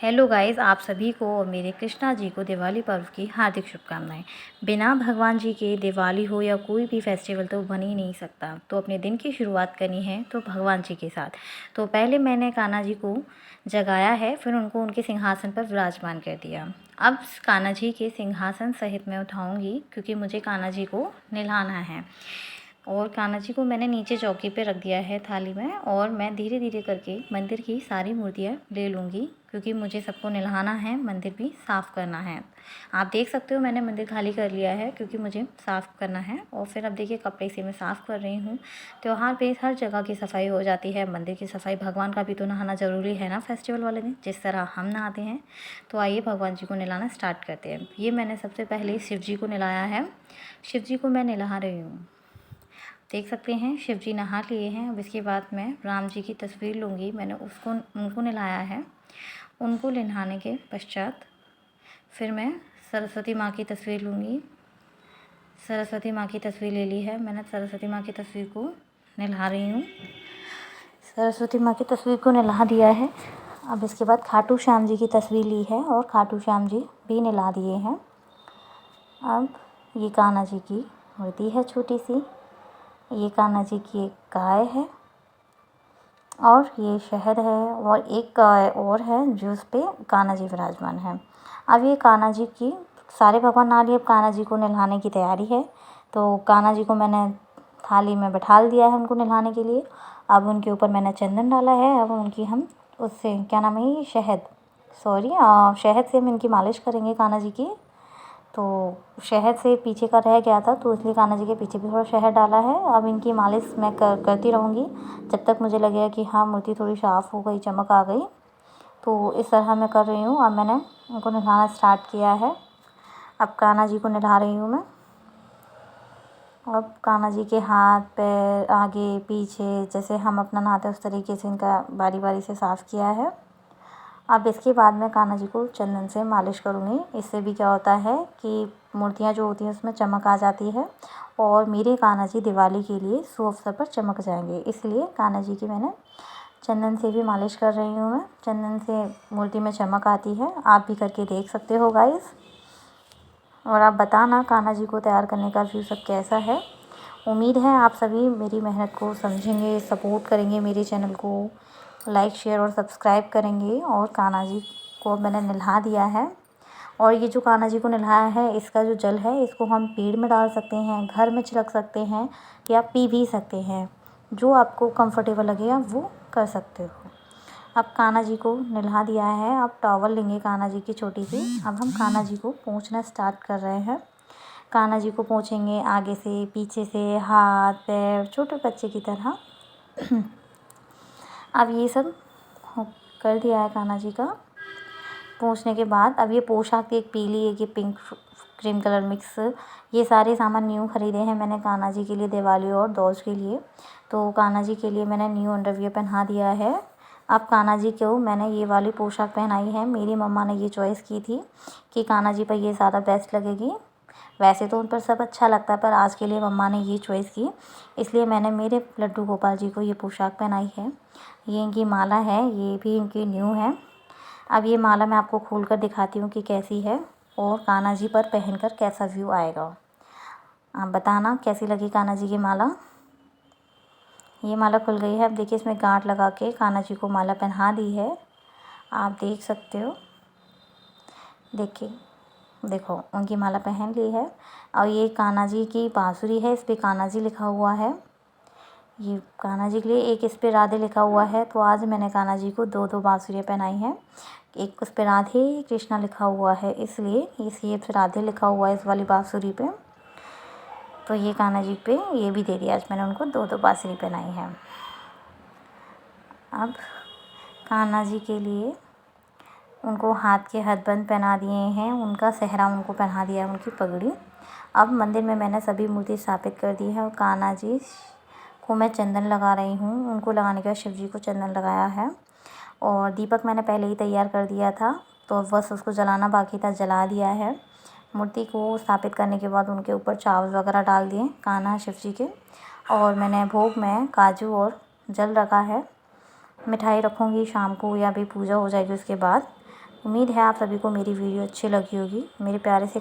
Hello guys, आप सभी को और मेरे कृष्णा जी को दिवाली पर्व की हार्दिक शुभकामनाएं। बिना भगवान जी के दिवाली हो या कोई भी फेस्टिवल तो बन ही नहीं सकता। तो अपने दिन की शुरुआत करनी है तो भगवान जी के साथ। तो पहले मैंने कान्हा जी को जगाया है, फिर उनको उनके सिंहासन पर विराजमान कर दिया। अब कान्हा जी के सिंहासन सहित मैं उठाऊँगी क्योंकि मुझे कान्हा जी को नहलाना है। और कान्हा जी को मैंने नीचे चौकी पे रख दिया है थाली में, और मैं धीरे धीरे करके मंदिर की सारी मूर्तियाँ ले लूँगी क्योंकि मुझे सबको नहलाना है, मंदिर भी साफ़ करना है। आप देख सकते हो मैंने मंदिर खाली कर लिया है क्योंकि मुझे साफ़ करना है। और फिर अब देखिए कपड़े से मैं साफ़ कर रही हूँ। त्योहार पे हर जगह की सफाई हो जाती है, मंदिर की सफाई, भगवान का भी तो नहाना ज़रूरी है ना फेस्टिवल वाले दिन, जिस तरह हम नहाते हैं। तो आइए भगवान जी को नहलाना स्टार्ट करते हैं। ये मैंने सबसे पहले शिव जी को नहलाया है। शिव जी को मैं नहला रही हूँ, देख सकते हैं शिव जी नहा लिए हैं। अब इसके बाद मैं राम जी की तस्वीर लूँगी, मैंने उनको नहलाया है। उनको नहाने के पश्चात फिर मैं सरस्वती माँ की तस्वीर लूँगी। सरस्वती माँ की तस्वीर ले ली है मैंने, सरस्वती माँ की तस्वीर को नहला रही हूँ। सरस्वती माँ की तस्वीर को नहला दिया है। अब इसके बाद खाटू श्याम जी की तस्वीर ली है और खाटू श्याम जी भी नहला दिए हैं। अब ये कान्हा जी की मूर्ति है छोटी सी, ये कान्हा जी की एक गाय है और ये शहद है, और एक गाय और है जो उस पे कान्हा जी विराजमान है। अब ये कान्हा जी की सारे भगवान नहा लिए, अब कान्हा जी को नहलाने की तैयारी है। तो कान्हा जी को मैंने थाली में बैठा दिया है उनको नहलाने के लिए। अब उनके ऊपर मैंने चंदन डाला है। अब उनकी हम उससे क्या नाम है, ये शहद से हम इनकी मालिश करेंगे कान्हा जी की। तो शहद से पीछे का रह गया था तो इसलिए कान्हा जी के पीछे भी थोड़ा शहद डाला है। अब इनकी मालिश मैं करती रहूँगी जब तक मुझे लगेगा कि हाँ मूर्ति थोड़ी साफ़ हो गई, चमक आ गई। तो इस तरह मैं कर रही हूँ। अब मैंने उनको नहलाना स्टार्ट किया है। अब कान्हा जी को नहला रही हूँ मैं। अब कान्हा जी के हाथ पैर आगे पीछे जैसे हम अपना नहाते हैं उस तरीके से इनका बारी बारी से साफ़ किया है। अब इसके बाद मैं कान्हा जी को चंदन से मालिश करूँगी। इससे भी क्या होता है कि मूर्तियाँ जो होती हैं उसमें चमक आ जाती है, और मेरे कान्हा जी दिवाली के लिए शुभ अवसर पर चमक जाएंगे। इसलिए कान्हा जी की मैंने चंदन से भी मालिश कर रही हूँ मैं। चंदन से मूर्ति में चमक आती है, आप भी करके देख सकते हो गाइस। और आप बताना कान्हा जी को तैयार करने का व्यू सब कैसा है। उम्मीद है आप सभी मेरी मेहनत को समझेंगे, सपोर्ट करेंगे, मेरे चैनल को लाइक शेयर और सब्सक्राइब करेंगे। और कान्हा जी को मैंने नहला दिया है, और ये जो कान्हा जी को नहलाया है इसका जो जल है इसको हम पेड़ में डाल सकते हैं, घर में छिड़क सकते हैं, या पी भी सकते हैं। जो आपको कंफर्टेबल लगेगा वो कर सकते हो। अब कान्हा जी को नहला दिया है। अब टॉवल लेंगे कान्हा जी की छोटी सी। अब हम कान्हा जी को पोंछना स्टार्ट कर रहे हैं। कान्हा जी को पोंछेंगे आगे से, पीछे से, हाथ पैर, छोटे बच्चे की तरह। अब ये सब कर दिया है कान्हा जी का पोंछने के बाद। अब ये पोशाक एक पीली, एक ये पिंक क्रीम कलर मिक्स, ये सारे सामान न्यू ख़रीदे हैं मैंने कान्हा जी के लिए दिवाली और दोज के लिए। तो कान्हा जी के लिए मैंने न्यू अंडरवियर पहना दिया है। अब कान्हा जी को मैंने ये वाली पोशाक पहनाई है। मेरी मम्मा ने ये चॉइस की थी कि कान्हा जी पर ये ज़्यादा बेस्ट लगेगी। वैसे तो उन पर सब अच्छा लगता है, पर आज के लिए मम्मा ने ये चॉइस की, इसलिए मैंने मेरे लड्डू गोपाल जी को ये पोशाक पहनाई है। ये इनकी माला है, ये भी इनकी न्यू है। अब ये माला मैं आपको खोल कर दिखाती हूँ कि कैसी है और कान्हा जी पर पहनकर कैसा व्यू आएगा। आप बताना कैसी लगी कान्हा जी की माला। ये माला खुल गई है। अब देखिए इसमें गांठ लगा के कान्हा जी को माला पहना दी है, आप देख सकते हो। देखिए, देखो उनकी माला पहन ली है। और ये कान्हा जी की बांसुरी है, इस पर कान्हा जी लिखा हुआ है। ये कान्हा जी के लिए एक इस पे राधे लिखा हुआ है। तो आज मैंने कान्हा जी को दो बांसुरियाँ पहनाई हैं। एक उस पे राधे कृष्णा लिखा हुआ है, इसलिए ये राधे लिखा हुआ है इस वाली बांसुरी पे। तो ये कान्हा जी पे ये भी दे दिया, आज मैंने उनको दो बांसुरी पहनाई है। अब कान्हा जी के लिए उनको हाथ के हथबंद पहना दिए हैं, उनका सेहरा उनको पहना दिया है, उनकी पगड़ी। अब मंदिर में मैंने सभी मूर्ति स्थापित कर दी है और कान्हा जी को मैं चंदन लगा रही हूँ। उनको लगाने के बाद शिव जी को चंदन लगाया है, और दीपक मैंने पहले ही तैयार कर दिया था, तो बस उसको जलाना बाकी था, जला दिया है। मूर्ति को स्थापित करने के बाद उनके ऊपर चावल वगैरह डाल दिए कान्हा शिव जी के, और मैंने भोग में काजू और जल रखा है। मिठाई रखूँगी शाम को, या भी पूजा हो जाएगी उसके बाद। उम्मीद है आप सभी को मेरी वीडियो अच्छी लगी होगी। मेरे प्यारे से